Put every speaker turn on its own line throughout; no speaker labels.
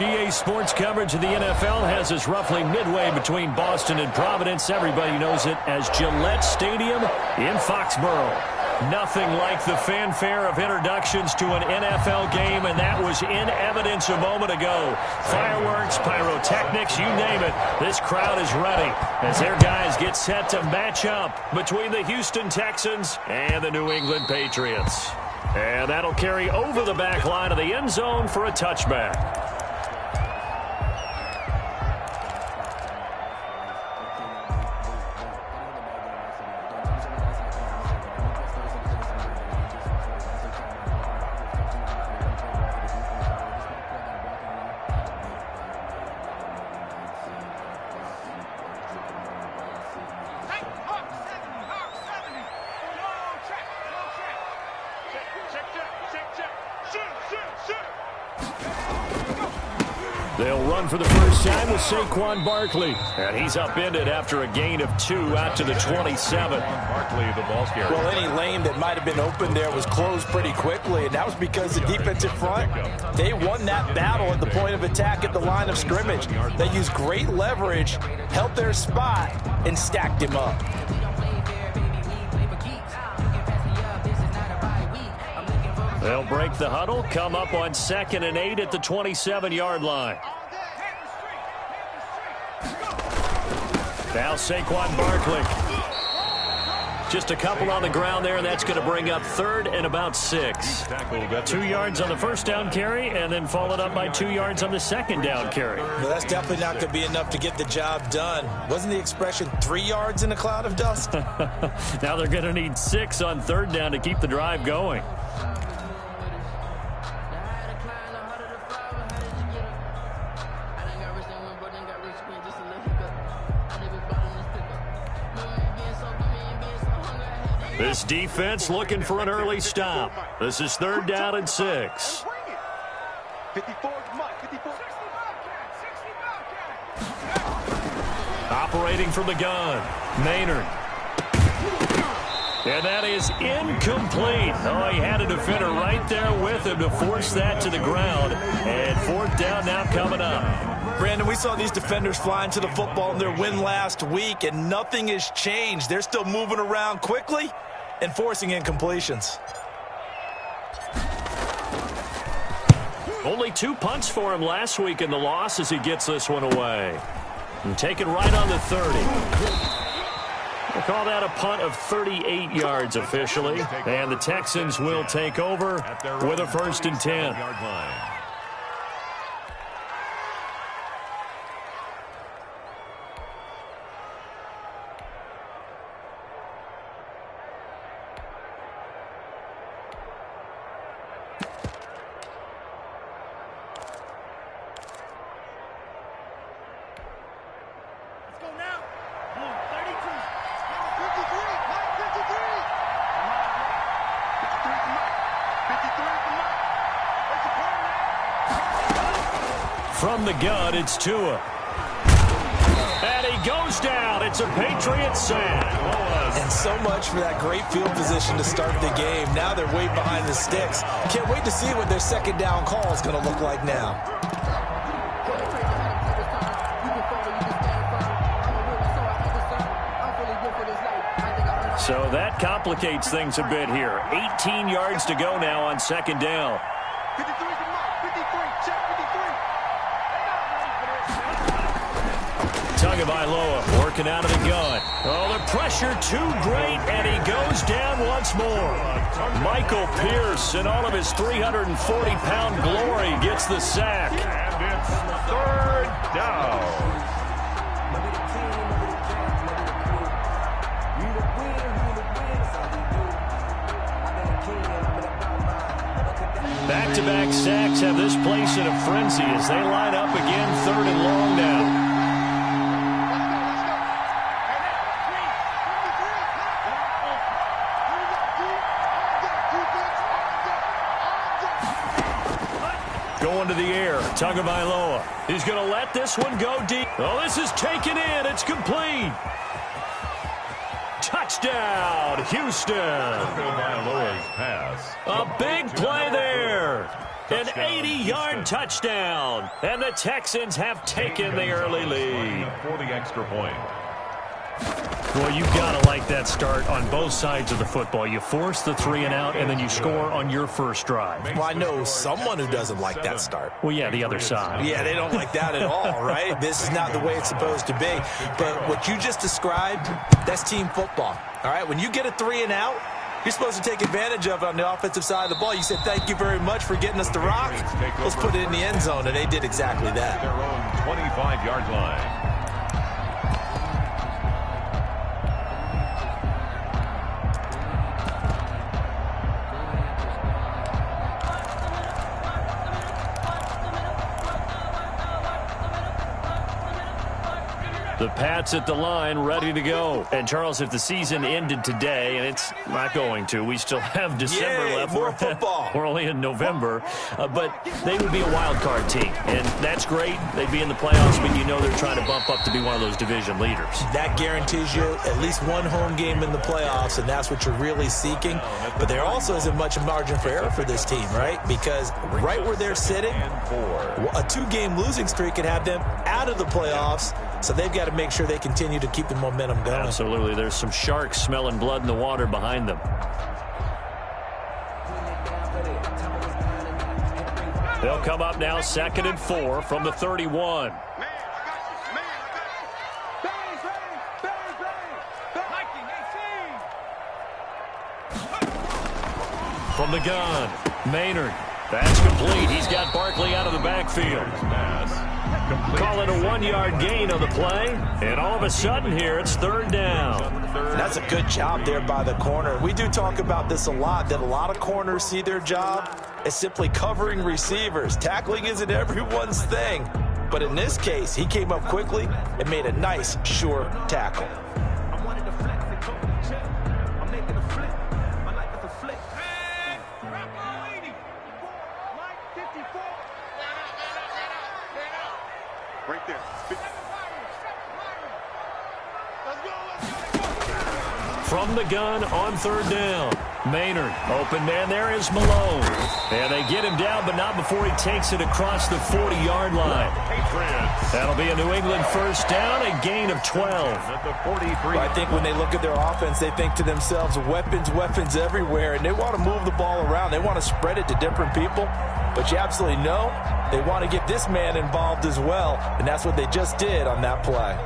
EA Sports coverage of the NFL has us roughly midway between Boston and Providence. Everybody knows it as Gillette Stadium in Foxborough. Nothing like the fanfare of introductions to an NFL game, and that was in evidence a moment ago. Fireworks, pyrotechnics, you name it. This crowd is ready as their guys get set to match up between the Houston Texans and the New England Patriots. And that'll carry over the back line of the end zone for a touchback. They'll run for the first time with Saquon Barkley. And he's upended after a gain of 2 out to the 27.
Barkley, the ball carrier.
Well, any lane that might have been open there was closed pretty quickly, and that was because the defensive front, they won that battle at the point of attack at the line of scrimmage. They used great leverage, held their spot, and stacked him up.
They'll break the huddle, come up on 2nd and 8 at the 27-yard line. Now Saquon Barkley. Just a couple on the ground there, and that's going to bring up 3rd and about 6. 2 yards on the first down carry, and then followed up by 2 yards on the second down carry.
Well, that's definitely not going to be enough to get the job done. Wasn't the expression 3 yards in a cloud of dust?
Now they're going to need 6 on 3rd down to keep the drive going. This defense looking for an early stop. This is 3rd down and 6. Operating from the gun, Maynard. And that is incomplete. Oh, he had a defender right there with him to force that to the ground. And 4th down now coming up.
Brandon, we saw these defenders flying to the football in their win last week, and nothing has changed. They're still moving around quickly and forcing incompletions.
Only 2 punts for him last week in the loss as he gets this one away. And taken right on the 30. We'll call that a punt of 38 yards officially. And the Texans will take over with a 1st and 10. From the gun, it's Tua. And he goes down. It's a Patriot sack.
And so much for that great field position to start the game. Now they're way behind the sticks. Can't wait to see what their 2nd down call is going to look like now.
So that complicates things a bit here. 18 yards to go now on 2nd down. Tagovailoa working out of the gun. Oh, the pressure too great, and he goes down once more. Michael Pierce, in all of his 340-pound glory, gets the sack.
And it's 3rd down.
Back-to-back sacks have this place in a frenzy as they line up again 3rd and long now. Going to the air, Tagovailoa. He's going to let this one go deep. Oh, this is taken in. It's complete. Touchdown, Houston.
Tagovailoa's pass.
A big play there. An 80-yard touchdown. And the Texans have taken the early lead.
For the extra point.
Well, you've got to like that start on both sides of the football. You force the 3-and-out, and then you score on your first drive.
Well, I know someone who doesn't like that start.
Well, yeah, the other side.
Yeah, they don't like that at all, right? This is not the way it's supposed to be. But what you just described, that's team football. All right, when you get a 3-and-out, you're supposed to take advantage of it on the offensive side of the ball. You said, thank you very much for getting us the rock. Let's put it in the end zone, and they did exactly that.
Their own 25-yard line.
The Pats at the line, ready to go. And, Charles, if the season ended today, and it's not going to, we still have December left.
More football.
We're only in November. But they would be a wild card team. And that's great. They'd be in the playoffs, but you know they're trying to bump up to be one of those division leaders.
That guarantees you at least one home game in the playoffs, and that's what you're really seeking. But there also isn't much margin for error for this team, right? Because right where they're sitting, a 2-game losing streak could have them out of the playoffs. So they've got to make sure they continue to keep the momentum going.
Absolutely. There's some sharks smelling blood in the water behind them. They'll come up now 2nd and 4 from the 31. From the gun, Maynard. That's complete. He's got Barkley out of the backfield. Call it a 1-yard gain on the play. And all of a sudden here, it's 3rd down.
That's a good job there by the corner. We do talk about this a lot, that a lot of corners see their job as simply covering receivers. Tackling isn't everyone's thing. But in this case, he came up quickly and made a nice, sure tackle.
Right there.
From the gun on 3rd down. Maynard, open man there is Malone. And they get him down, but not before he takes it across the 40-yard line. That'll be a New England 1st down, a gain of 12.
At the 43.
I think when they look at their offense, they think to themselves, weapons everywhere, and they want to move the ball around. They want to spread it to different people, but you absolutely know they want to get this man involved as well, and that's what they just did on that play.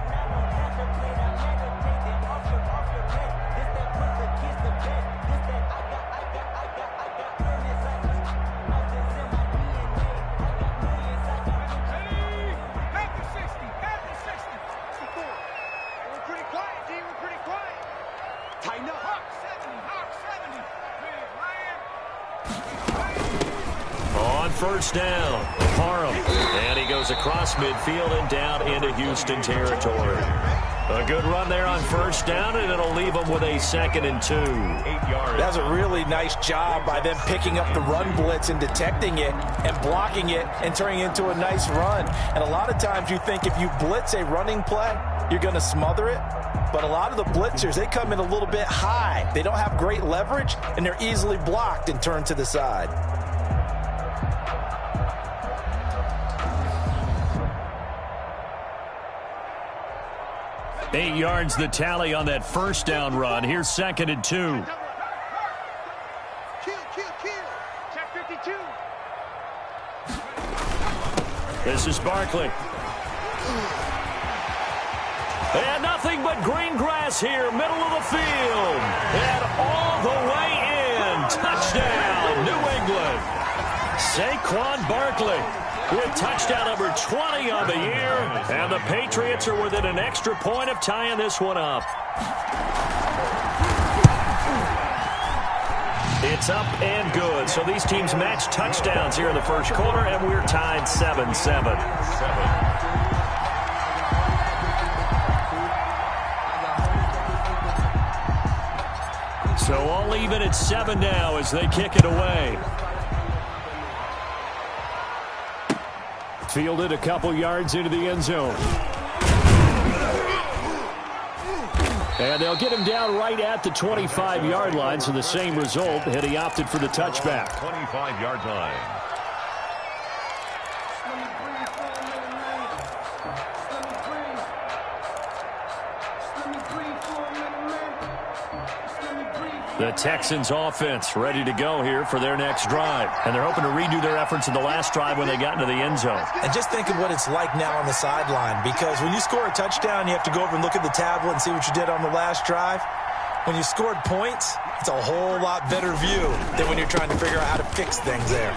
On 1st down, Parham. And he goes across midfield and down into Houston territory. A good run there on 1st down, and it'll leave them with a 2nd and 2.
8 yards.
That's a really nice job by them picking up the run blitz and detecting it and blocking it and turning it into a nice run. And a lot of times you think if you blitz a running play, you're going to smother it. But a lot of the blitzers, they come in a little bit high. They don't have great leverage, and they're easily blocked and turned to the side.
Eight yards the tally on that 1st down run. Here's 2nd and 2.
Check 52.
This is Barkley. And nothing but green grass here, middle of the field. And all the way in. Touchdown, New England. Saquon Barkley with touchdown number 20 on the year. And the Patriots are within an extra point of tying this one up. It's up and good. So these teams match touchdowns here in the 1st quarter, and we're tied 7-7. So all even at 7 now as they kick it away. Fielded a couple yards into the end zone. And they'll get him down right at the 25-yard line, so the same result, and he opted for the touchback.
25-yard line.
The Texans offense ready to go here for their next drive. And they're hoping to redo their efforts in the last drive when they got into the end zone.
And just think of what it's like now on the sideline, because when you score a touchdown, you have to go over and look at the tablet and see what you did on the last drive. When you scored points, it's a whole lot better view than when you're trying to figure out how to fix things there.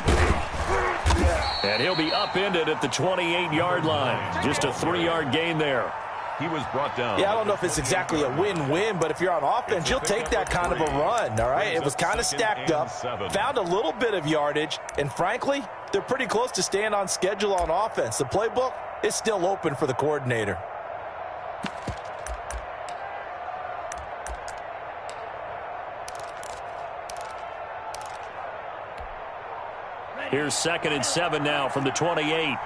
And he'll be upended at the 28-yard line. Just a 3-yard gain there.
He was brought down.
Yeah, I don't know if it's exactly a win-win, but if you're on offense, you'll take that kind of a run, all right? It was kind of stacked up, found a little bit of yardage, and frankly, they're pretty close to staying on schedule on offense. The playbook is still open for the coordinator.
Here's 2nd and 7 now from the 28.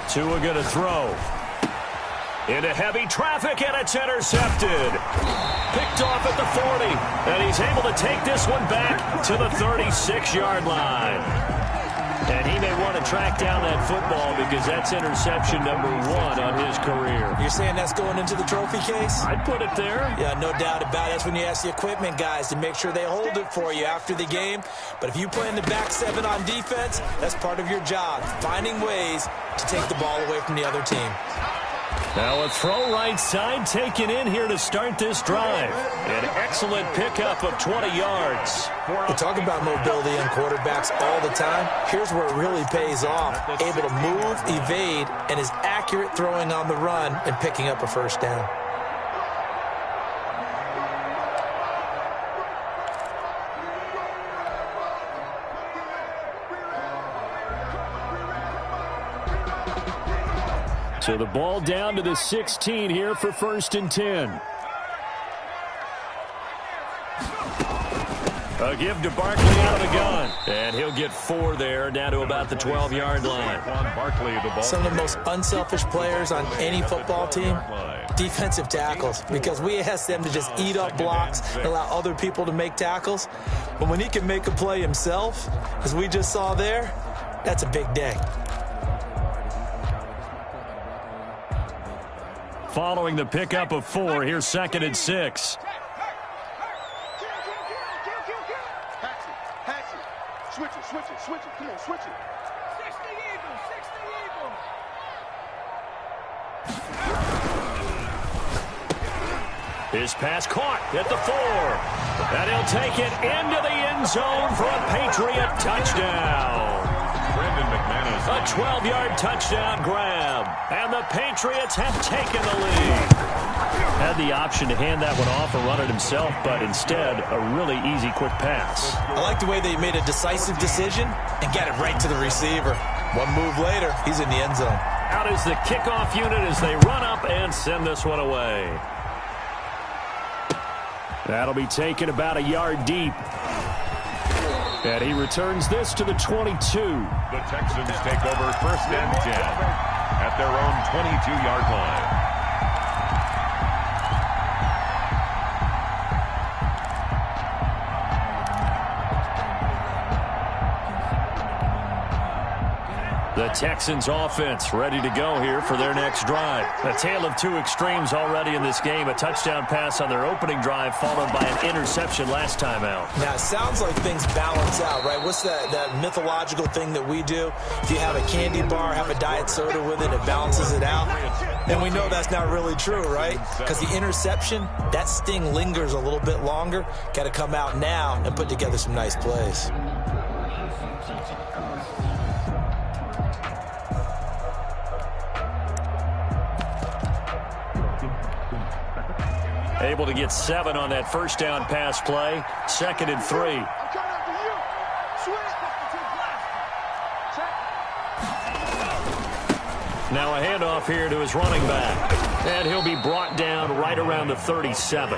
Tua going to throw. Into heavy traffic, and it's intercepted. Picked off at the 40, and he's able to take this one back to the 36-yard line. And he may want to track down that football because that's interception number 1 on his career.
You're saying that's going into the trophy case?
I'd put it there.
Yeah, no doubt about it. That's when you ask the equipment guys to make sure they hold it for you after the game. But if you play in the back 7 on defense, that's part of your job, finding ways to take the ball away from the other team.
Now a throw right side taken in here to start this drive. An excellent pickup of 20 yards.
We talk about mobility on quarterbacks all the time. Here's where it really pays off. Able to move, evade, and is accurate throwing on the run and picking up a first down.
So the ball down to the 16 here for 1st and 10. A give to Barkley out of the gun. And he'll get 4 there, down to about the 12-yard line.
Some of the most unselfish players on any football team, defensive tackles, because we ask them to just eat up blocks and allow other people to make tackles. But when he can make a play himself, as we just saw there, that's a big day.
Following the pickup of 4, here's 2nd and 6.
Switch it. Come on, switch it. 60 Eagles.
His pass caught at the 4. And he'll take it into the end zone for a Patriot touchdown. A 12-yard touchdown grab. And the Patriots have taken the lead. Had the option to hand that one off or run it himself, but instead, a really easy, quick pass.
I like the way they made a decisive decision and got it right to the receiver. One move later, he's in the end zone.
Out is the kickoff unit as they run up and send this one away. That'll be taken about a yard deep. And he returns this to the 22.
The Texans take over 1st and 10 at their own 22-yard line.
The Texans offense ready to go here for their next drive. A tale of 2 extremes already in this game. A touchdown pass on their opening drive followed by an interception last time out.
Now, it sounds like things balance out, right? What's that mythological thing that we do? If you have a candy bar, have a diet soda with it, it balances it out. And we know that's not really true, right? Because the interception, that sting lingers a little bit longer. Got to come out now and put together some nice plays.
Able to get 7 on that first down pass play. 2nd and 3. Now a handoff here to his running back. And he'll be brought down right around the 37.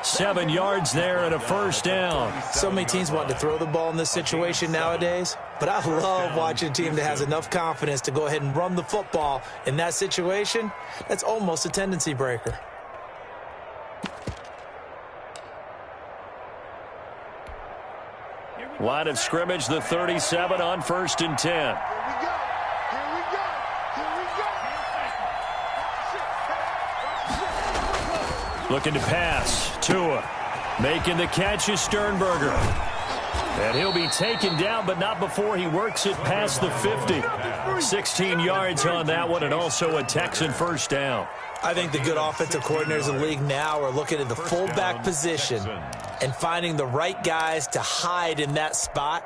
7 yards there and a first down.
So many teams want to throw the ball in this situation nowadays, but I love watching a team that has enough confidence to go ahead and run the football in that situation. That's almost a tendency breaker.
Here we
Line of scrimmage, the 37 on 1st and 10.
Here we go. Here we go. Here we go.
Looking to pass. Tua making the catch is Sternberger. And he'll be taken down, but not before he works it past the 50. 16 yards on that one, and also a Texan first down.
I think the good offensive coordinators in the league now are looking at the fullback position and finding the right guys to hide in that spot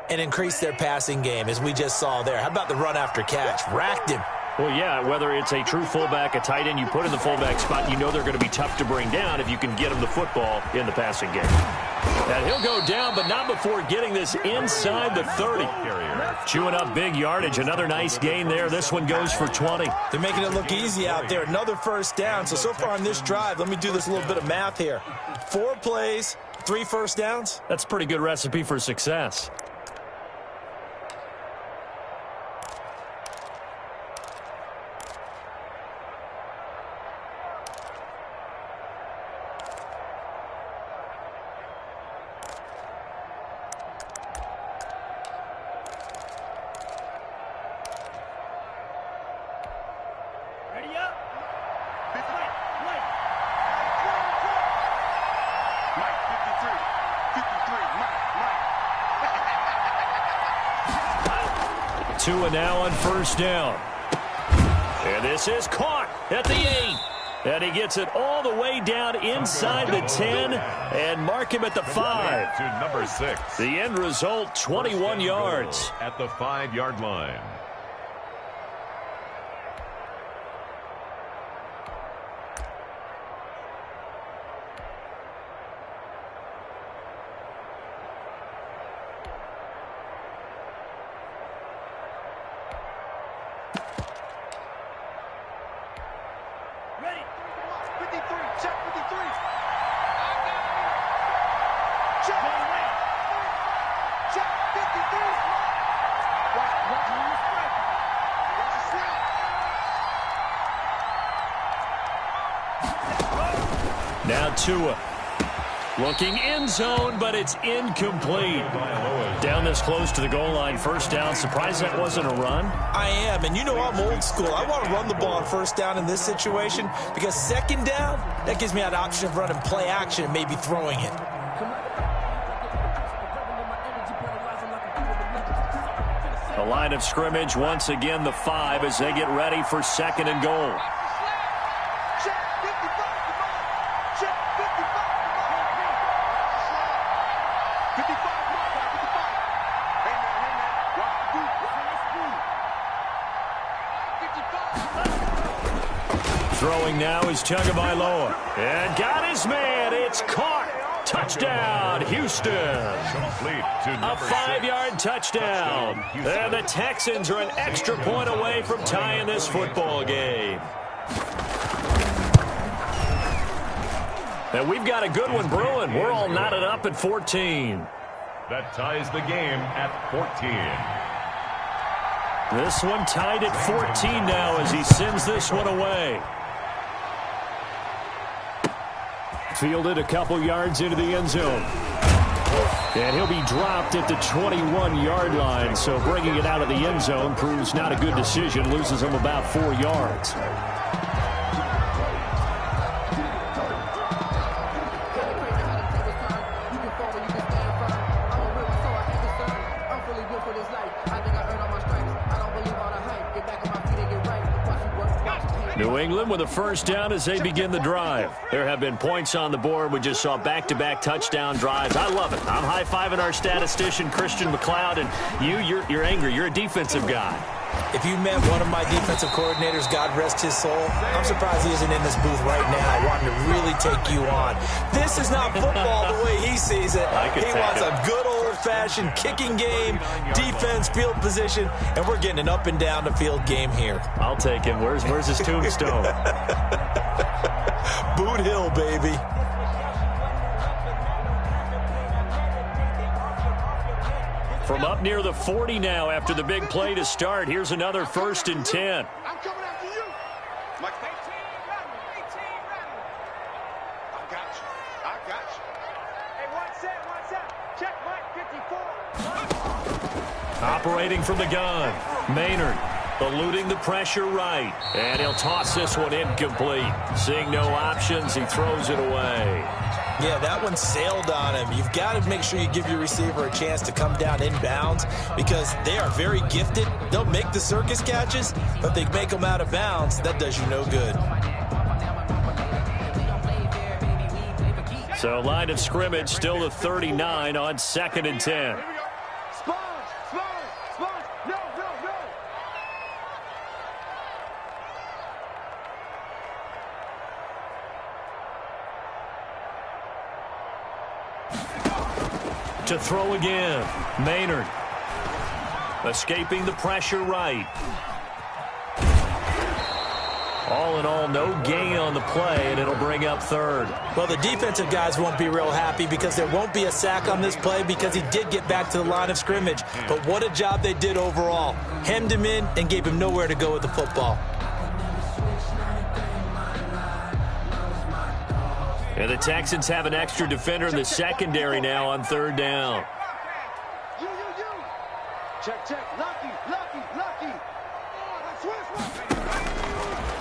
and increase their passing game, as we just saw there. How about the run after catch? Racked him.
Well, yeah, whether it's a true fullback, a tight end, you put in the fullback spot, you know they're going to be tough to bring down if you can get them the football in the passing game. And he'll go down, but not before getting this inside the 30. Chewing up big yardage. Another nice gain there. This one goes for 20.
They're making it look easy out there. Another first down. So far on this drive, let me do this little bit of math here. 4 plays, 3 first downs.
That's a pretty good recipe for success. Tua now on first down. And this is caught at the 8. And he gets it all the way down inside the 10 and mark him at the 5.
To number 6.
The end result, 21 yards.
At the 5-yard line.
Now Tua looking end zone, but it's incomplete. Down this close to the goal line, first down. Surprised that wasn't a run?
I am, and you know I'm old school. I want to run the ball on first down in this situation because second down, that gives me an option of running play action and maybe throwing it.
The line of scrimmage, once again, the 5 as they get ready for 2nd and goal. Throwing now is Tagovailoa. And got his man. It's caught. Touchdown, Houston. A 5-yard touchdown. And the Texans are an extra point away from tying this football game. And we've got a good one brewing. We're all knotted up at 14.
That ties the game at 14.
This one tied at 14 now as he sends this one away. Fielded a couple yards into the end zone. And he'll be dropped at the 21-yard line. So bringing it out of the end zone proves not a good decision. Loses him about 4 yards. New England with a first down as they begin the drive. There have been points on the board. We just saw back-to-back touchdown drives. I love it. I'm high-fiving our statistician, Christian McLeod, and you're angry. You're a defensive guy.
If you met one of my defensive coordinators, God rest his soul, I'm surprised he isn't in this booth right now wanting to really take you on. This is not football the way he sees it. He wants a good old-fashioned kicking game, defense, field position, and we're getting an up-and-down the field game here.
I'll take him. Where's his tombstone?
Boot Hill, baby.
From up near the 40 now after the big play to start. Here's another 1st and 10.
I'm coming after you. Mike, 18, I got you. Hey, one set. Check Mike, 54.
Operating from the gun. Maynard eluding the pressure right. And he'll toss this one incomplete. Seeing no options, he throws it away.
Yeah, that one sailed on him. You've got to make sure you give your receiver a chance to come down inbounds because they are very gifted. They'll make the circus catches, but if they make them out of bounds, that does you no good.
So line of scrimmage still the 39 on 2nd and 10. To throw again. Maynard escaping the pressure right. All in all, no gain on the play, and it'll bring up 3rd.
Well, the defensive guys won't be real happy because there won't be a sack on this play because he did get back to the line of scrimmage. But what a job they did overall. Hemmed him in and gave him nowhere to go with the football.
And the Texans have an extra defender in the secondary now on 3rd down.
Check, lucky.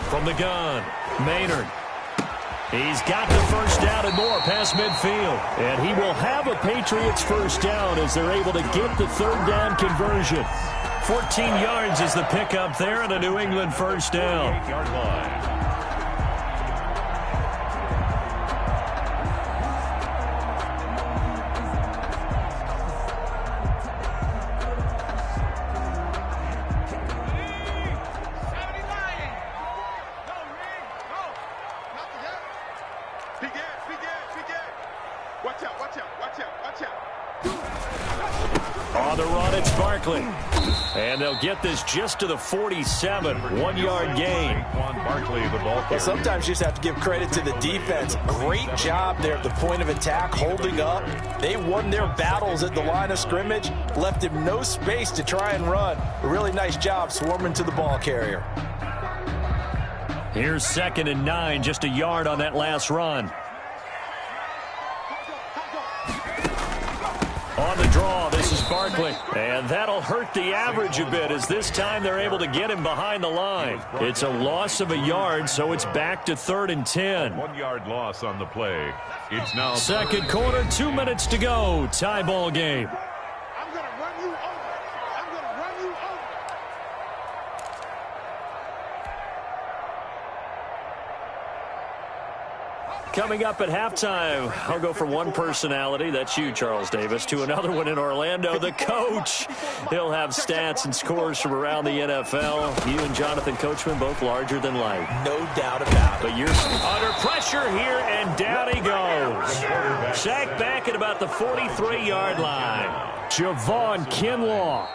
From the gun, Maynard. He's got the first down and more past midfield. And he will have a Patriots first down as they're able to get the 3rd down conversion. 14 yards is the pickup there and a New England first down.
8-yard line.
On the run, it's Barkley. And they'll get this just to the 47. 1-yard gain.
Barkley, the ball carrier.
Well, sometimes you just have to give credit to the defense. Great job there at the point of attack, holding up. They won their battles at the line of scrimmage, left him no space to try and run. A really nice job swarming to the ball carrier.
Here's 2nd and 9, just a yard on that last run. On the draw, this is Barkley. And that'll hurt the average a bit as this time they're able to get him behind the line. It's a loss of a yard, so it's back to 3rd and 10.
1-yard loss on the play. It's now
2nd quarter, 2 minutes to go. Tie ball game.
I'm going to run you over.
Coming up at halftime, I'll go from one personality, that's you, Charles Davis, to another one in Orlando, the coach. He'll have stats and scores from around the NFL. You and Jonathan Coachman, both larger than life.
No doubt about it.
But you're under pressure here, and down he goes. Sacked back at about the 43-yard line. Javon Kinlaw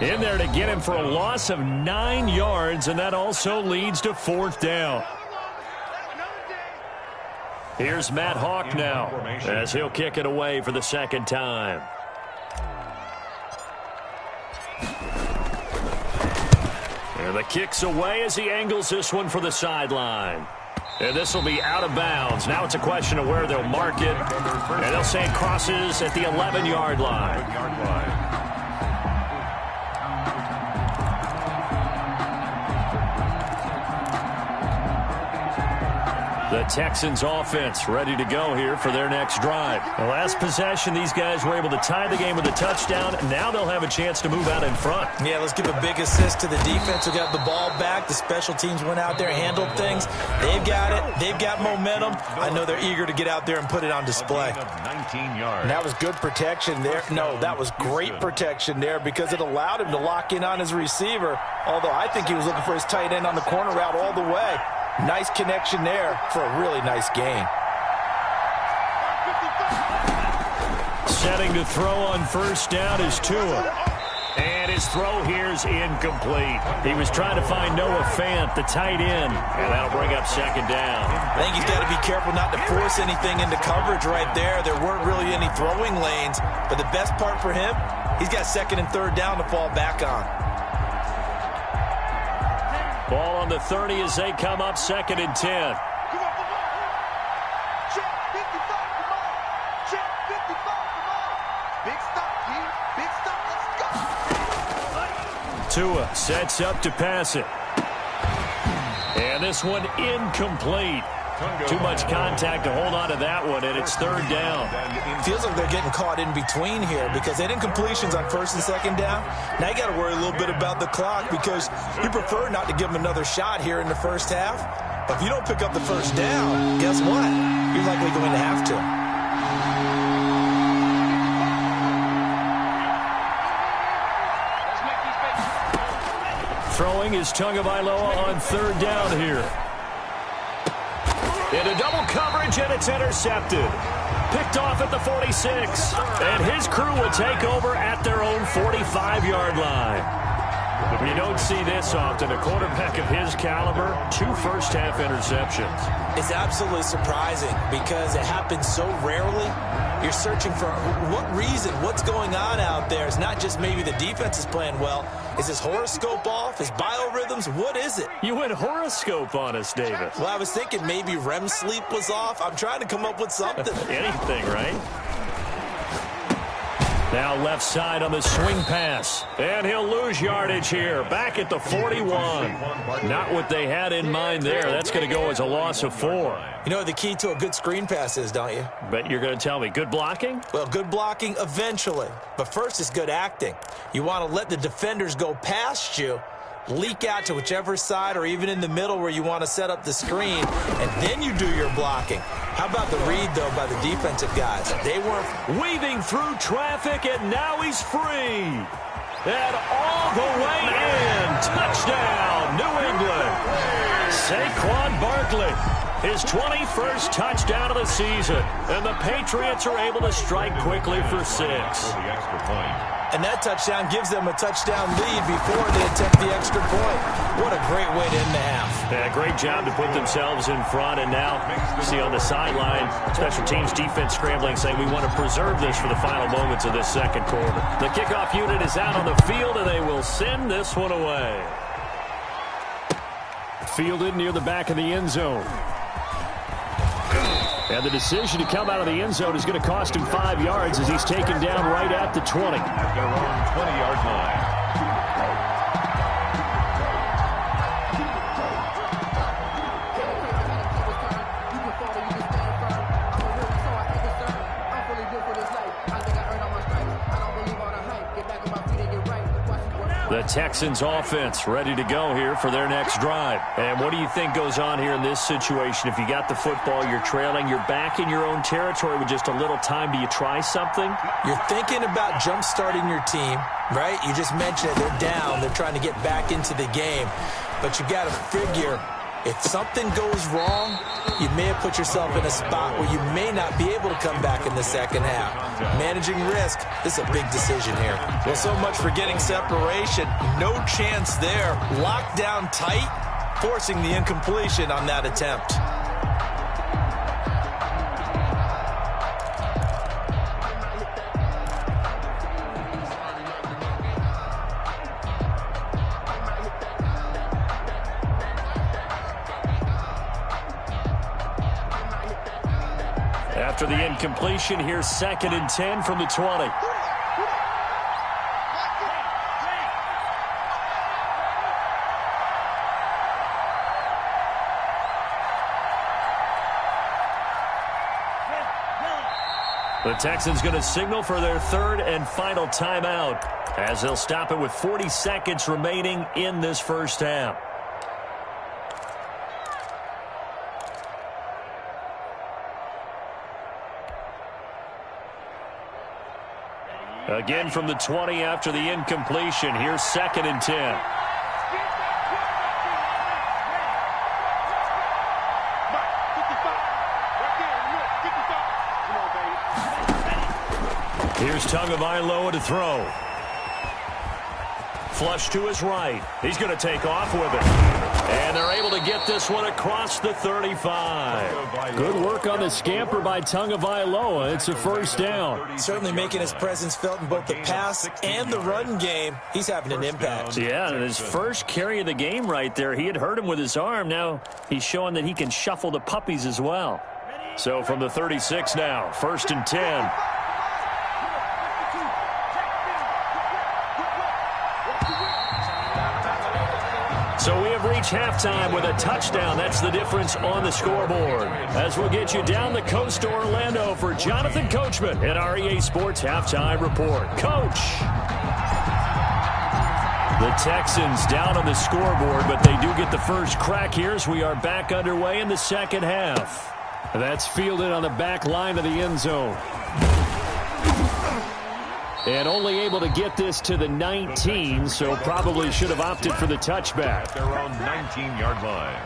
in there to get him for a loss of 9 yards, and that also leads to 4th down. Here's Matt Hawk now as he'll kick it away for the 2nd time. And the kick's away as he angles this one for the sideline. And this will be out of bounds. Now it's a question of where they'll mark it. And they'll say it crosses at the 11-yard line. The Texans offense ready to go here for their next drive. The last possession, these guys were able to tie the game with a touchdown. Now they'll have a chance to move out in front.
Yeah, let's give a big assist to the defense who got the ball back. The special teams went out there, handled things. They've got it. They've got momentum. I know they're eager to get out there and put it on display.
19 yards.
That was good protection there. No, that was great protection there because it allowed him to lock in on his receiver, although I think he was looking for his tight end on the corner route all the way. Nice connection there for a really nice gain.
Setting to throw on first down is Tua. And his throw here is incomplete. He was trying to find Noah Fant, the tight end, and that'll bring up 2nd down.
I think he's got to be careful not to force anything into coverage right there. There weren't really any throwing lanes, but the best part for him, he's got 2nd and 3rd down to fall back on.
Ball on the 30 as they come up 2nd and 10.
Come on. Check 55, come on. Check 55, come on. Big stop, G. Big stop, let's go.
Tua sets up to pass it. And this one incomplete. Too much contact to hold on to that one, and it's third down.
Feels like they're getting caught in between here because they did incompletions on first and second down. Now you got to worry a little bit about the clock because you prefer not to give them another shot here in the first half. But if you don't pick up the first down, guess what? You're likely going to have to.
Throwing is Tagovailoa on third down here. Into double coverage, and it's intercepted. Picked off at the 46. And his crew will take over at their own 45-yard line. You don't see this often. A quarterback of his caliber, 2 first-half interceptions.
It's absolutely surprising because it happens so rarely. You're searching for what reason, what's going on out there. It's not just maybe the defense is playing well. Is his horoscope off? His biorhythms? What is it?
You went horoscope on us, David.
Well, I was thinking maybe REM sleep was off. I'm trying to come up with something.
Anything, right? Now left side on the swing pass. And he'll lose yardage here. Back at the 41. Not what they had in mind there. That's going to go as a loss of 4.
You know what the key to a good screen pass is, don't you?
But you're going to tell me, good blocking?
Well, good blocking eventually. But first is good acting. You want to let the defenders go past you, leak out to whichever side or even in the middle where you want to set up the screen, and then you do your blocking. How about the read, though, by the defensive guys? They weren't
weaving through traffic, and now he's free. And all the way in. Touchdown, New England. Saquon Barkley, his 21st touchdown of the season. And the Patriots are able to strike quickly for 6.
And that touchdown gives them a touchdown lead before they attempt the extra point. What a great way to end the half.
Yeah, great job to put themselves in front. And now, see on the sideline, special teams defense scrambling, saying we want to preserve this for the final moments of this second quarter. The kickoff unit is out on the field, and they will send this one away. Fielded near the back of the end zone. And the decision to come out of the end zone is going to cost him 5 yards as he's taken down right at the 20.
At their own 20-yard line.
The Texans offense ready to go here for their next drive. And what do you think goes on here in this situation? If you got the football, you're trailing, you're back in your own territory with just a little time. Do you try something?
You're thinking about jump-starting your team, right? You just mentioned it. They're down. They're trying to get back into the game. But you got to figure, if something goes wrong, you may have put yourself in a spot where you may not be able to come back in the second half. Managing risk, this is a big decision here. Well, so much for getting separation. No chance there. Locked down tight, forcing the incompletion on that attempt.
After the incompletion, here's 2nd and 10 from the 20. The Texans going to signal for their 3rd and final timeout as they'll stop it with 40 seconds remaining in this first half. Again from the 20 after the incompletion. Here's 2nd and 10. Here's Tagovailoa to throw. Flush to his right. He's going to take off with it. And they're able to get this one across the 35. Good work on the scamper by Tagovailoa. It's a first down.
Certainly making his presence felt in both the pass and the run game. He's having an impact.
Yeah, and his first carry of the game right there. He had hurt him with his arm. Now he's showing that he can shuffle the puppies as well. So from the 36 now, 1st and 10. So we have reached halftime with a touchdown. That's the difference on the scoreboard. As we'll get you down the coast to Orlando for Jonathan Coachman at our EA Sports Halftime Report. Coach! The Texans down on the scoreboard, but they do get the first crack here as we are back underway in the second half. That's fielded on the back line of the end zone. And only able to get this to the 19, so probably should have opted for the touchback.
At their own 19-yard line.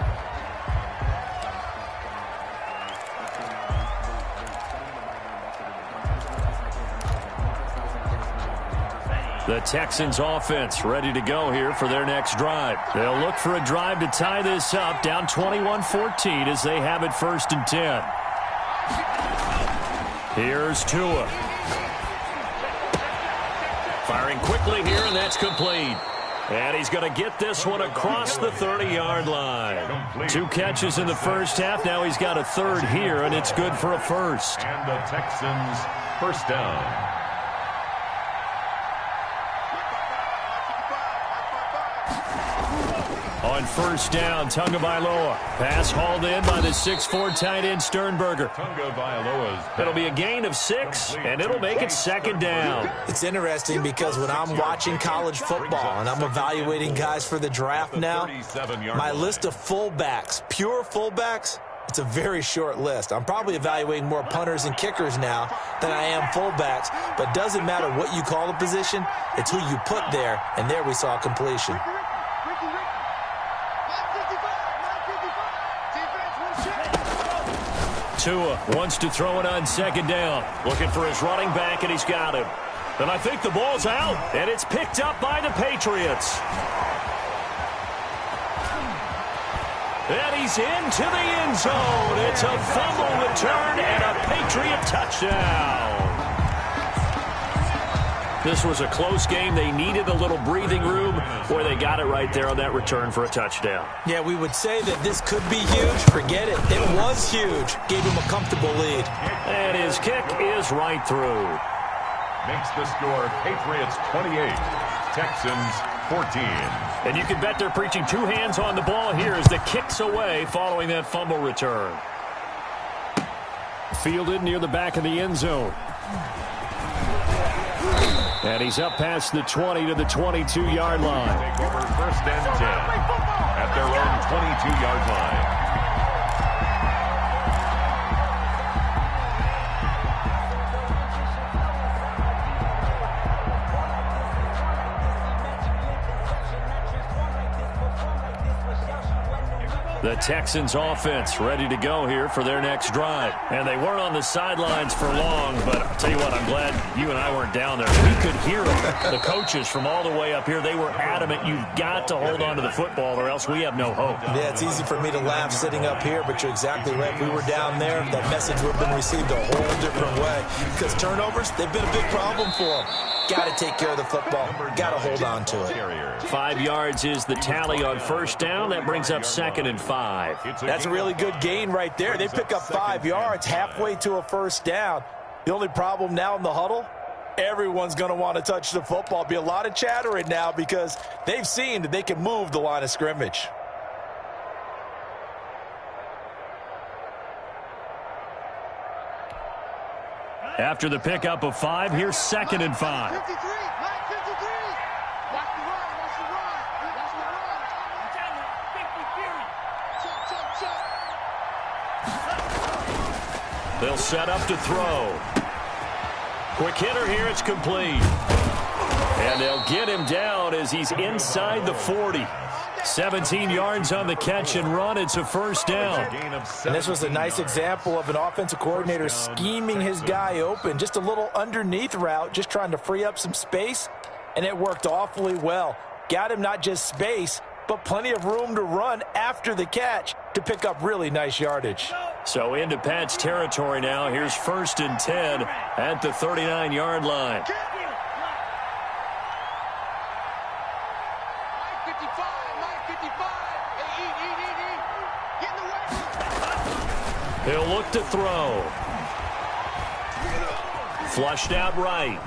The Texans offense ready to go here for their next drive. They'll look for a drive to tie this up, down 21-14 as they have it 1st and 10. Here's Tua. Firing quickly here, and that's complete. And he's going to get this one across the 30-yard line. 2 catches in the first half. Now he's got a third here, and it's good for a first.
And the Texans first down.
On first down, Tagovailoa. Pass hauled in by the 6'4" tight end Sternberger. It'll be a gain of 6, and it'll make it 2nd down.
It's interesting because when I'm watching college football and I'm evaluating guys for the draft now, my list of fullbacks, pure fullbacks, it's a very short list. I'm probably evaluating more punters and kickers now than I am fullbacks, but doesn't matter what you call a position, it's who you put there, and there we saw completion.
Tua wants to throw it on 2nd down. Looking for his running back, and he's got him. And I think the ball's out, and it's picked up by the Patriots. And he's into the end zone. It's a fumble return and a Patriot touchdown. This was a close game. They needed a little breathing room, where they got it right there on that return for a touchdown.
Yeah, we would say that this could be huge. Forget it. It was huge. Gave him a comfortable lead.
And his kick is right through.
Makes the score Patriots 28, Texans 14.
And you can bet they're preaching 2 hands on the ball here as the kick's away following that fumble return. Fielded near the back of the end zone. And he's up past the 20 to the 22-yard line.
Take over 1st and 10 at their own 22-yard line.
The Texans offense ready to go here for their next drive. And they weren't on the sidelines for long, but I'll tell you what, I'm glad you and I weren't down there. We could hear them. The coaches from all the way up here, they were adamant, you've got to hold on to the football or else we have no hope.
Yeah, it's easy for me to laugh sitting up here, but you're exactly right. If we were down there, that message would have been received a whole different way. Because turnovers, they've been a big problem for them. Got to take care of the football. Got to hold on to it.
5 yards is the tally on first down. That brings up 2nd and 5.
That's a really good gain right there. They pick up 5 yards halfway to a first down. The only problem now in the huddle, everyone's going to want to touch the football. Be a lot of chattering now because they've seen that they can move the line of scrimmage.
After the pickup of 5, here's 2nd and 5.
53, 53. Watch the run, watch the run. Watch the run. I'm telling you, 50, 50. Chop, chop, chop.
They'll set up to throw. Quick hitter here, it's complete. And they'll get him down as he's inside the 40. 17 yards on the catch and run. It's a first down.
And this was a nice example of an offensive coordinator scheming his guy open. Just a little underneath route, just trying to free up some space. And it worked awfully well. Got him not just space, but plenty of room to run after the catch to pick up really nice yardage.
So into Pat's territory now. Here's 1st and 10 at the 39-yard line. He'll look to throw. Flushed out right.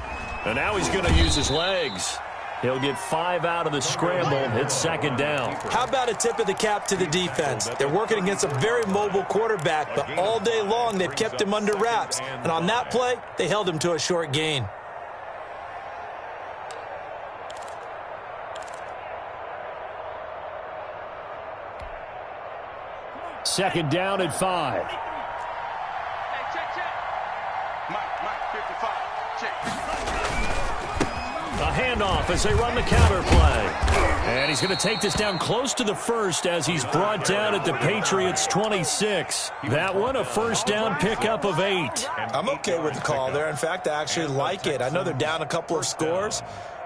And now he's going to use his legs. He'll get 5 out of the scramble. It's second down.
How about a tip of the cap to the defense? They're working against a very mobile quarterback, but all day long they've kept him under wraps. And on that play, they held him to a short gain.
Second down at 5. A handoff as they run the counter play. And he's going to take this down close to the first as he's brought down at the Patriots' 26. That one, a first down pickup of 8.
I'm okay with the call there. In fact, I actually like it. I know they're down a couple of scores,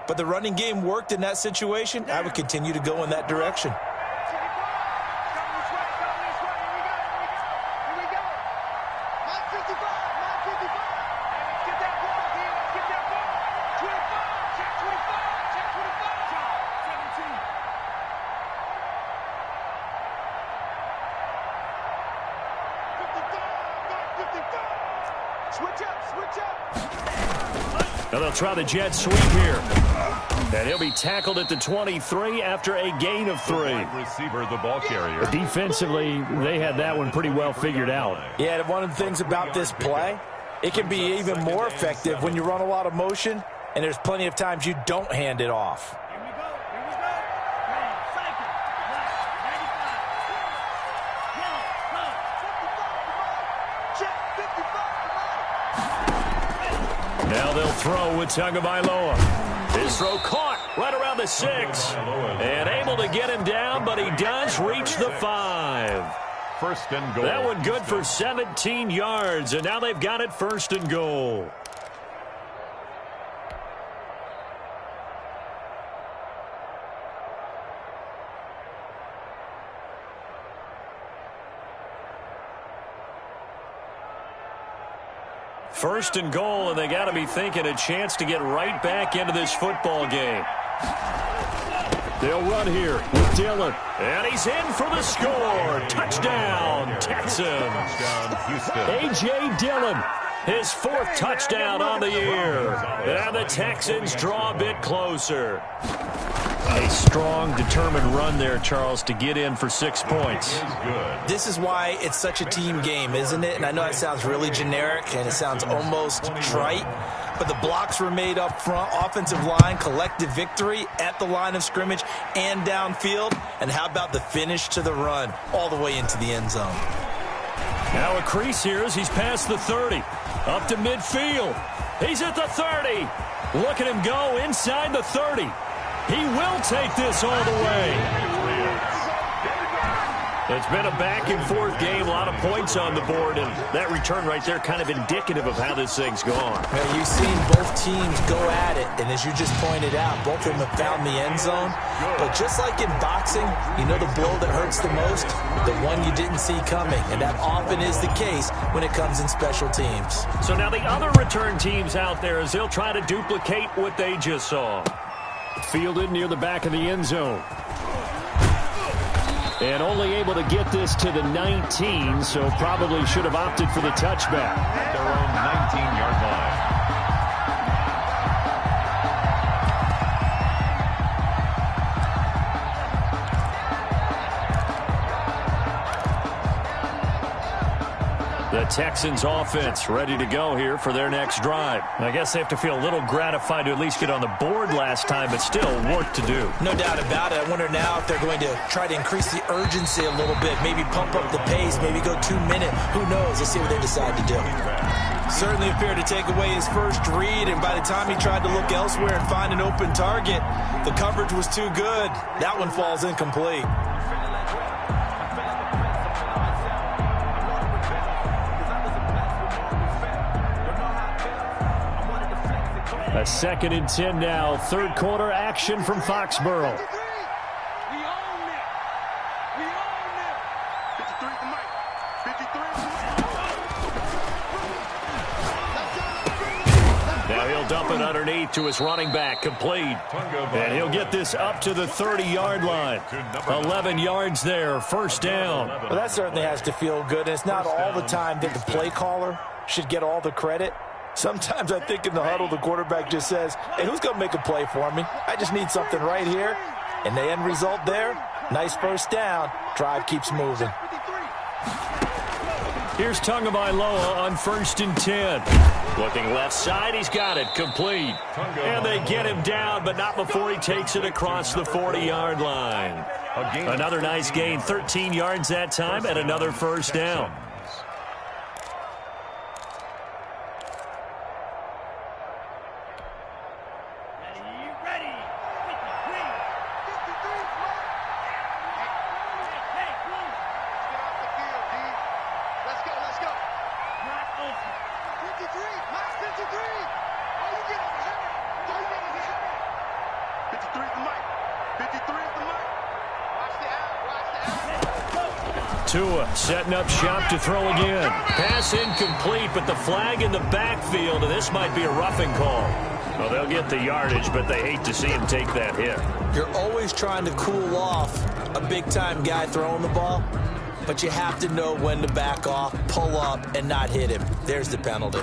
but the running game worked in that situation. I would continue to go in that direction.
Now they'll try the jet sweep here. And he'll be tackled at the 23 after a gain of 3.
Receiver, the ball carrier.
Defensively, they had that one pretty well figured out.
Yeah, one of the things about this play, it can be even more effective when you run a lot of motion, and there's plenty of times you don't hand it off.
Now they'll throw with Tagovailoa. His throw caught right around the 6. And able to get him down, but he does reach the 5.
First and goal.
That one good for 17 yards, and now they've got it first and goal. First and goal, and they got to be thinking a chance to get right back into this football game. They'll run here with Dillon, and he's in for the score. Touchdown, Texans. A.J. Dillon, his 4th touchdown on the year. And the Texans draw a bit closer. A strong, determined run there, Charles, to get in for 6 points.
This is why it's such a team game, isn't it? And I know that sounds really generic, and it sounds almost trite, but the blocks were made up front, offensive line, collective victory at the line of scrimmage and downfield. And how about the finish to the run all the way into the end zone?
Now a crease here as he's past the 30. Up to midfield. He's at the 30. Look at him go inside the 30. He will take this all the way. It's been a back-and-forth game, a lot of points on the board, and that return right there kind of indicative of how this thing's gone.
Well, you've seen both teams go at it, and as you just pointed out, both of them have found the end zone. But just like in boxing, you know the blow that hurts the most? The one you didn't see coming, and that often is the case when it comes in special teams.
So now the other return teams out there as they'll try to duplicate what they just saw. Fielded near the back of the end zone. And only able to get this to the 19, so probably should have opted for the touchback.
Their own 19-yard line.
The Texans offense ready to go here for their next drive. I guess they have to feel a little gratified to at least get on the board last time, but still work to do.
No doubt about it. I wonder now if they're going to try to increase the urgency a little bit, maybe pump up the pace, maybe go 2 minute. Who knows? Let's see what they decide to do. Certainly appeared to take away his first read, and by the time he tried to look elsewhere and find an open target, the coverage was too good. That one falls incomplete.
A 2nd and 10 now. Third quarter action from Foxborough.
We own it. We own it. 53 to Mike. 53.
Now he'll dump it underneath to his running back. Complete. And he'll get this up to the 30-yard line. 11 yards there. First down.
Well, that certainly has to feel good. And it's not all the time that the play caller should get all the credit. Sometimes I think in the huddle, the quarterback just says, hey, who's going to make a play for me? I just need something right here. And the end result there, nice first down. Drive keeps moving.
Here's Tagovailoa on 1st and 10. Looking left side, he's got it, complete. And they get him down, but not before he takes it across the 40-yard line. Another nice gain, 13 yards that time, and another first down. Tua setting up shop to throw again. Pass incomplete, but the flag in the backfield, and this might be a roughing call. Well, they'll get the yardage, but they hate to see him take that hit.
You're always trying to cool off a big-time guy throwing the ball, but you have to know when to back off, pull up, and not hit him. There's the penalty.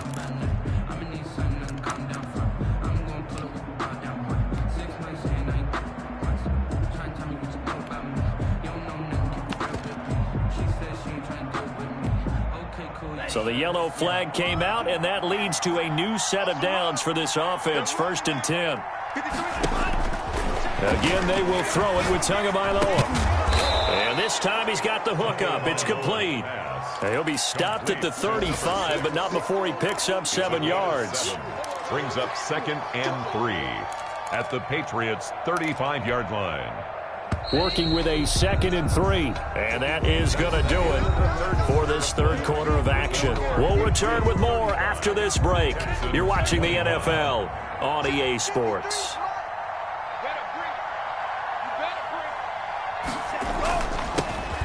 So the yellow flag came out, and that leads to a new set of downs for this offense, 1st and 10. Again, they will throw it with Tagovailoa. And this time he's got the hook up. It's complete. He'll be stopped at the 35, but not before he picks up 7 yards.
Brings up 2nd and 3 at the Patriots' 35-yard line.
Working with a 2nd and 3. And that is going to do it for this third quarter of action. We'll return with more after this break. You're watching the NFL on EA Sports.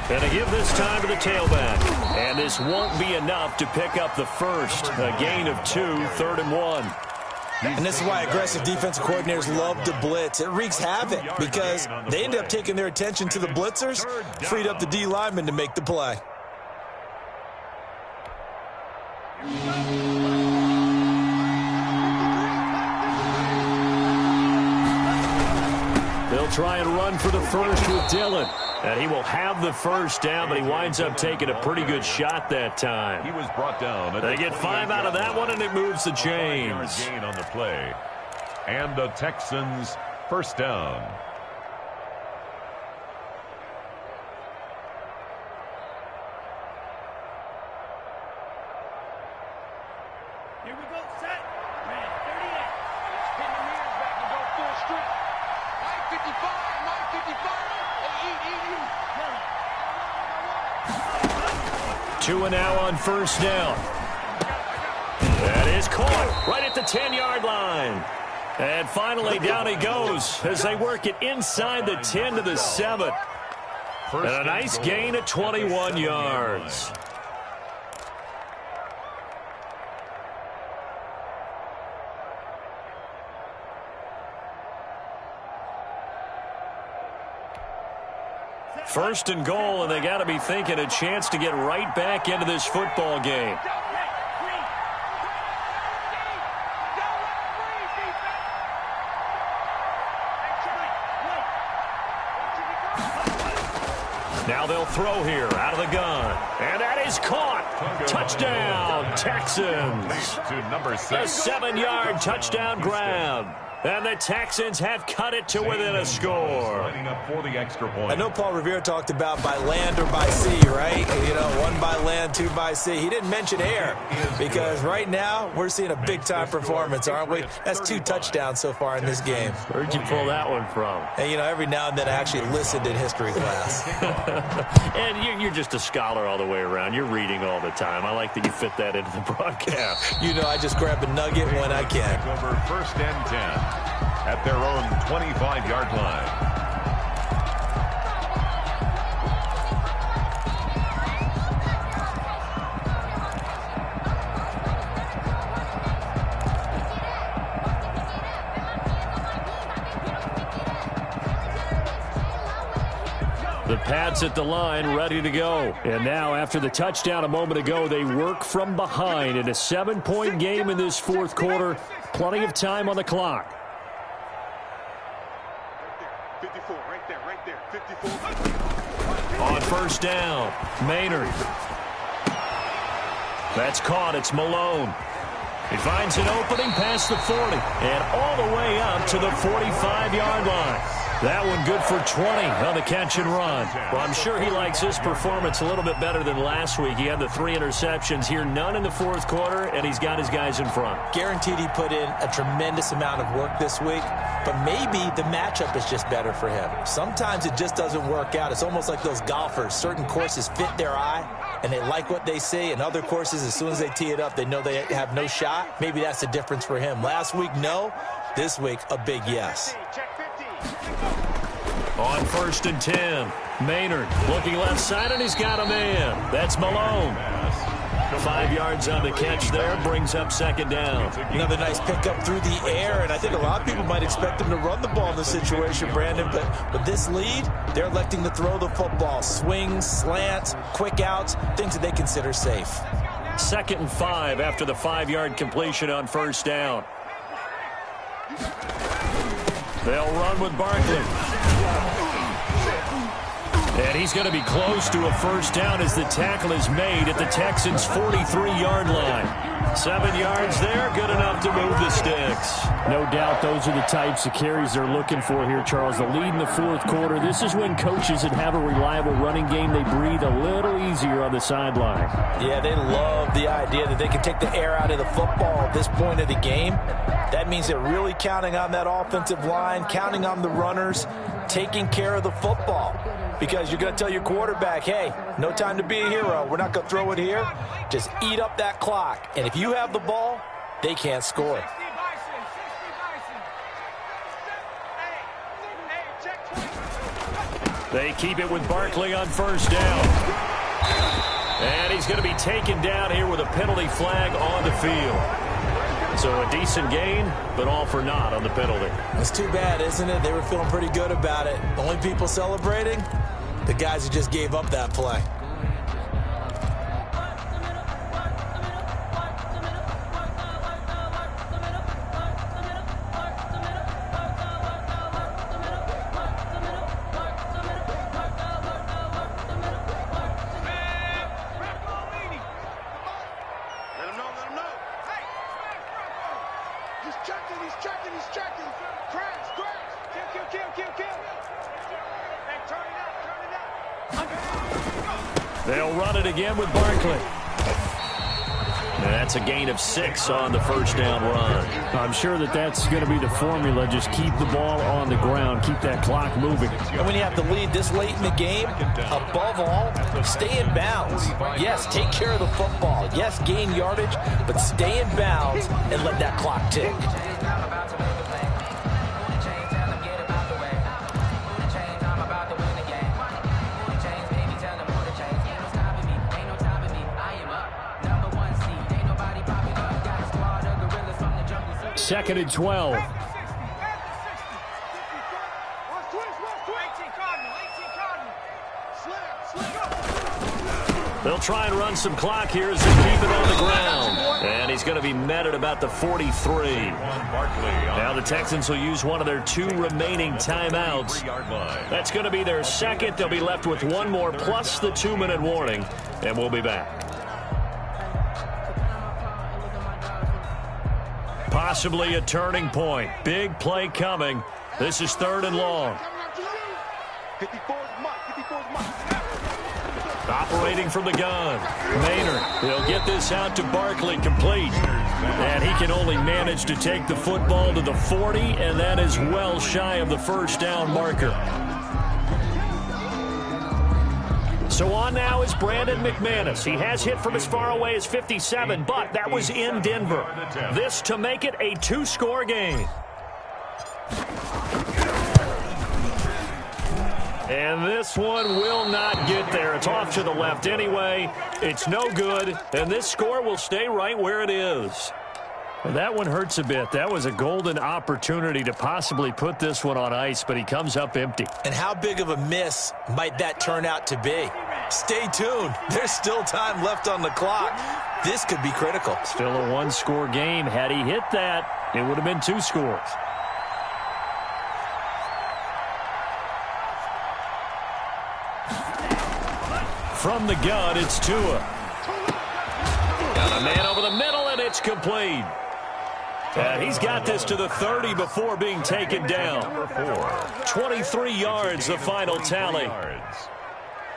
And to give this time to the tailback. And this won't be enough to pick up the first. A gain of 2, 3rd and 1.
And this is why aggressive defensive coordinators love to blitz. It wreaks havoc because they end up taking their attention to the blitzers, freed up the D lineman to make the play.
They'll try and run for the first with Dillon. And he will have the first down, but he winds up taking a pretty good shot that time.
He was brought down.
They get 5 out of that one, and it moves the chains.
Gain on the play. And the Texans first down.
Here we go, set. Man, 38. Spin the mirrors back and go full strength. 955.
Tua now on first down. That is caught right at the 10-yard line. And finally down he goes as they work it inside the 10 to the 7. And a nice gain of 21 yards. First and goal, and they got to be thinking a chance to get right back into this football game. Now they'll throw here out of the gun. And that is caught. Touchdown, Texans.
To number 6.
A 7-yard touchdown grab. And the Texans have cut it to within a score.
Lining up for the extra point.
I know Paul Revere talked about by land or by sea, right? You know, 1 by land, 2 by sea. He didn't mention air because right now we're seeing a big-time performance, aren't we? That's 2 touchdowns so far in this game.
Where'd you pull that one from?
And, you know, every now and then I actually listened in history class.
And you're just a scholar all the way around. You're reading all the time. I like that you fit that into the broadcast.
You know, I just grab a nugget when I can.
Over 1st and 10 at their own 25-yard line.
The Pats at the line, ready to go. And now, after the touchdown a moment ago, they work from behind in a 7-point game in this fourth quarter. Plenty of time on the clock.
54, right there, 54.
On first down, Maynard. That's caught. It's Malone. He finds an opening past the 40 and all the way up to the 45-yard line. That one good for 20 on the catch and run. Well, I'm sure he likes his performance a little bit better than last week. He had the 3 interceptions here, none in the fourth quarter, and he's got his guys in front.
Guaranteed he put in a tremendous amount of work this week, but maybe the matchup is just better for him. Sometimes it just doesn't work out. It's almost like those golfers. Certain courses fit their eye, and they like what they see, and other courses, as soon as they tee it up, they know they have no shot. Maybe that's the difference for him. Last week, no. This week, a big yes.
On first and 10, Maynard looking left side, and he's got a man. That's Malone. 5 yards on the catch there, brings up second down.
Another nice pickup through the air, and I think a lot of people might expect him to run the ball in this situation, Brandon, but with this lead, they're electing to throw the football. Swings, slants, quick outs, things that they consider safe.
2nd and 5 after the 5-yard completion on first down. They'll run with Barkley. And he's going to be close to a first down as the tackle is made at the Texans' 43-yard line. 7 yards there, good enough to move the sticks.
No doubt those are the types of carries they're looking for here, Charles. The lead in the fourth quarter. This is when coaches that have a reliable running game, they breathe a little easier on the sideline.
Yeah, they love the idea that they can take the air out of the football at this point of the game. That means they're really counting on that offensive line, counting on the runners, taking care of the football. Because you're going to tell your quarterback, hey, no time to be a hero. We're not going to throw it here. Just eat up that clock. And if you have the ball, they can't score.
They keep it with Barkley on first down. And he's going to be taken down here with a penalty flag on the field. So a decent gain, but all for naught on the penalty.
It's too bad, isn't it? They were feeling pretty good about it. The only people celebrating, the guys who just gave up that play.
They'll run it again with Barkley. And that's a gain of 6 on the first down run.
I'm sure that's going to be the formula. Just keep the ball on the ground. Keep that clock moving.
And when you have the lead this late in the game, above all, stay in bounds. Yes, take care of the football. Yes, gain yardage, but stay in bounds and let that clock tick.
Second and 12.
They'll try and run some clock here as they keep it on the ground. And he's going to be met at about the 43. Now the Texans will use one of their 2 remaining timeouts. That's going to be their second. They'll be left with 1 more plus the 2-minute warning. And we'll be back. Possibly a turning point. Big play coming. This is 3rd and long. Operating from the gun. Maynard. He'll get this out to Barkley, complete. And he can only manage to take the football to the 40, and that is well shy of the first down marker. So on now is Brandon McManus. He has hit from as far away as 57, but that was in Denver. This to make it a 2-score game. And this one will not get there. It's off to the left anyway. It's no good, and this score will stay right where it is. Well, that one hurts a bit. That was a golden opportunity to possibly put this one on ice, but he comes up empty.
And how big of a miss might that turn out to be? Stay tuned. There's still time left on the clock. This could be critical.
Still a one-score game. Had he hit that, it would have been 2 scores. From the gun, it's Tua. Got a man over the middle, and it's complete. And he's got this to the 30 before being taken down.
Number 4.
23 yards, the final tally.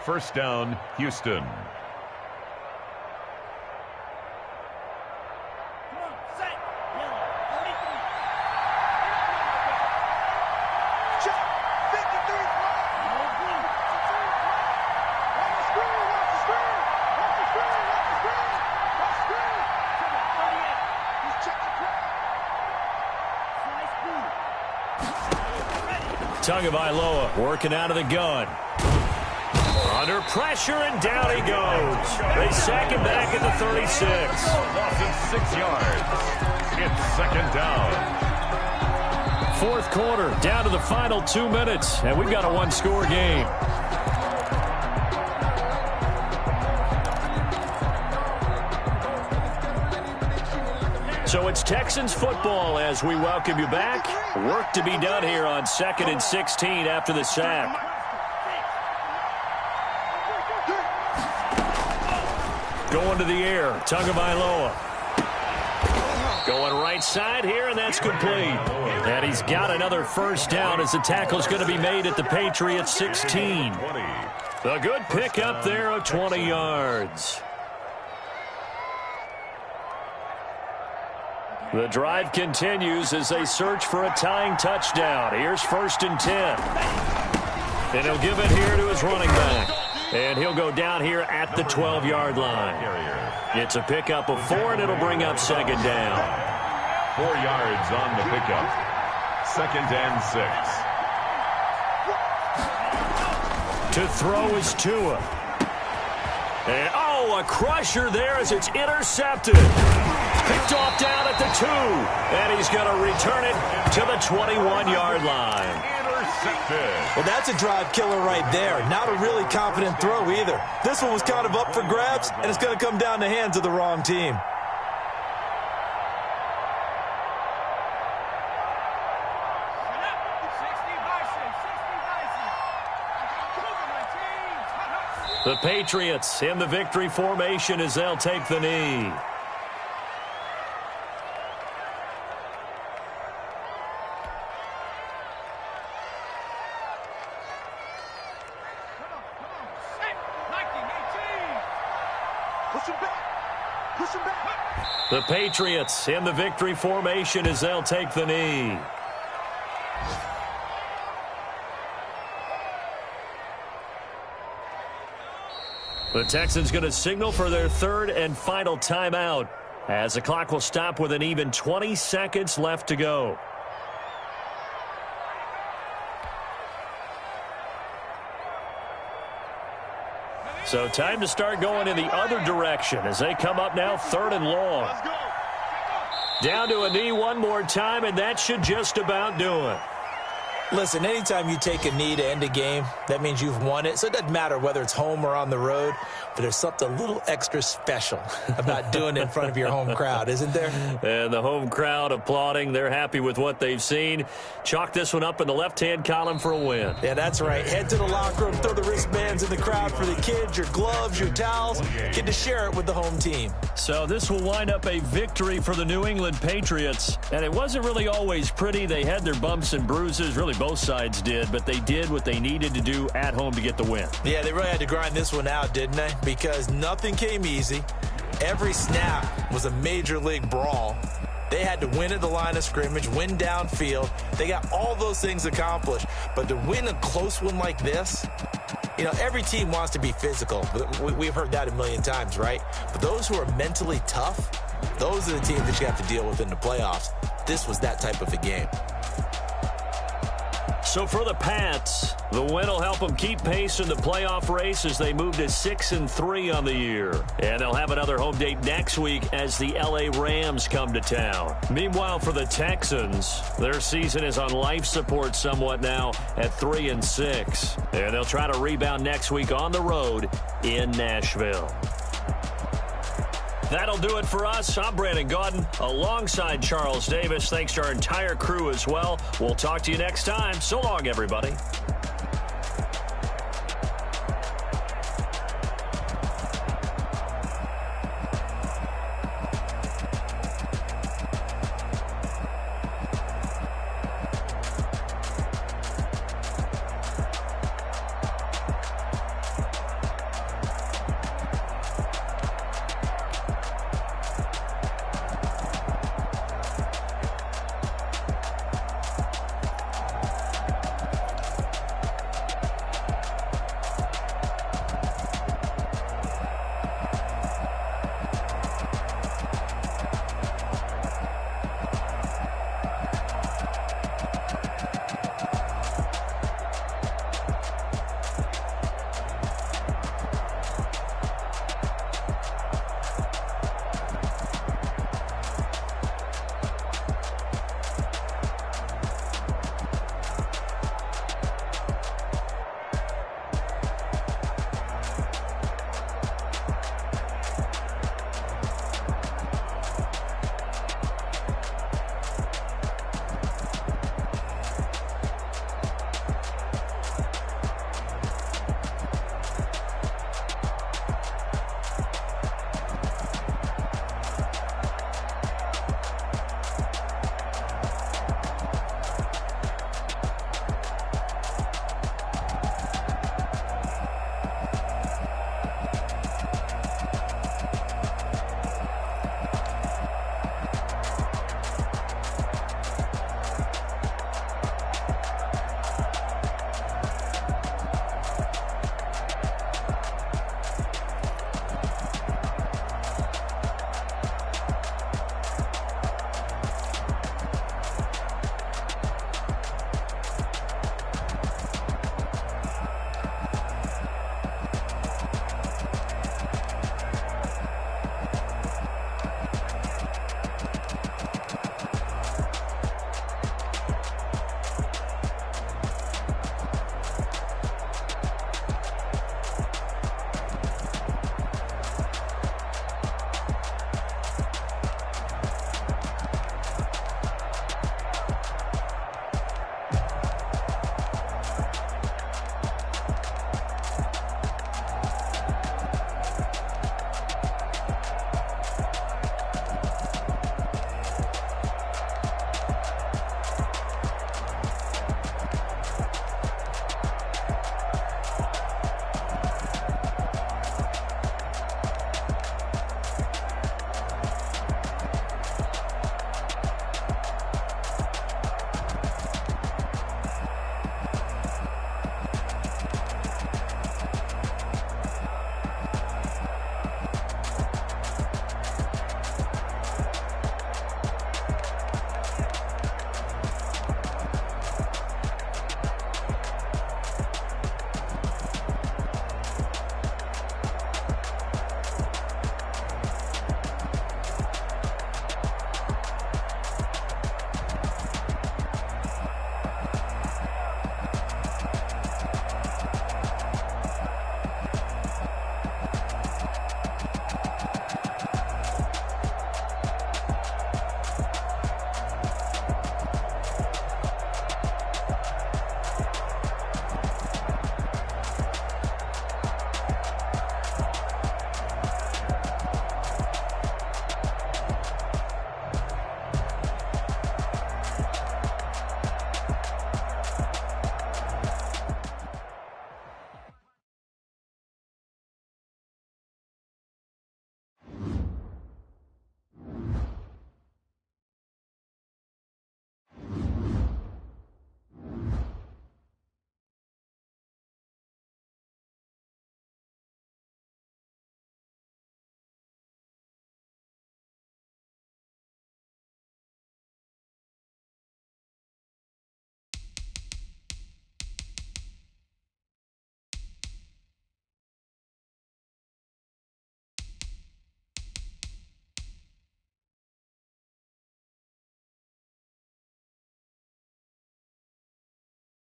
First down, Houston.
Tagovailoa working out of the gun. Under pressure, and down he goes. They sack him back at the 36.
Loss of 6 yards. It's second down.
Fourth quarter, down to the final 2 minutes, and we've got a one-score game. So it's Texans football as we welcome you back. Work to be done here on 2nd and 16 after the sack. Going to the air, Tagovailoa. Going right side here, and that's complete. And he's got another first down as the tackle's going to be made at the Patriots 16. A good pickup there of 20 yards. The drive continues as they search for a tying touchdown. Here's 1st and 10. And he'll give it here to his running back. And he'll go down here at the 12-yard line. It's a pickup of 4, and it'll bring up 2nd down.
4 yards on the pickup. 2nd and 6.
To throw is Tua. And, a crusher there as it's intercepted. Picked off down at the 2. And he's going to return it to the 21-yard line.
Intercepted.
Well, that's a drive killer right there. Not a really confident throw either. This one was kind of up for grabs, and it's going to come down the hands of the wrong team.
The Patriots in the victory formation as they'll take the knee. The Patriots in the victory formation as they'll take the knee. The Texans going to signal for their 3rd and final timeout as the clock will stop with an even 20 seconds left to go. So time to start going in the other direction as they come up now 3rd and long. Down to a knee one more time, and that should just about do it.
Listen, anytime you take a knee to end a game, that means you've won it. So it doesn't matter whether it's home or on the road, but there's something a little extra special about doing it in front of your home crowd, isn't there?
And the home crowd applauding. They're happy with what they've seen. Chalk this one up in the left-hand column for a win.
Yeah, that's right. Head to the locker room, throw the wristbands in the crowd for the kids, your gloves, your towels. Get to share it with the home team.
So this will wind up a victory for the New England Patriots. And it wasn't really always pretty. They had their bumps and bruises. Really, both sides did. But they did what they needed to do at home to get the win.
Yeah, they really had to grind this one out, didn't they? Because nothing came easy. Every snap was a major league brawl. They had to win at the line of scrimmage, win downfield. They got all those things accomplished. But to win a close one like this, you know, every team wants to be physical. We've heard that a million times, right? But those who are mentally tough, those are the teams that you have to deal with in the playoffs. This was that type of a game.
So for the Pats, the win will help them keep pace in the playoff race as they move to 6-3 on the year. And they'll have another home date next week as the LA Rams come to town. Meanwhile, for the Texans, their season is on life support somewhat now at 3-6. And they'll try to rebound next week on the road in Nashville. That'll do it for us. I'm Brandon Gaudin alongside Charles Davis. Thanks to our entire crew as well. We'll talk to you next time. So long, everybody.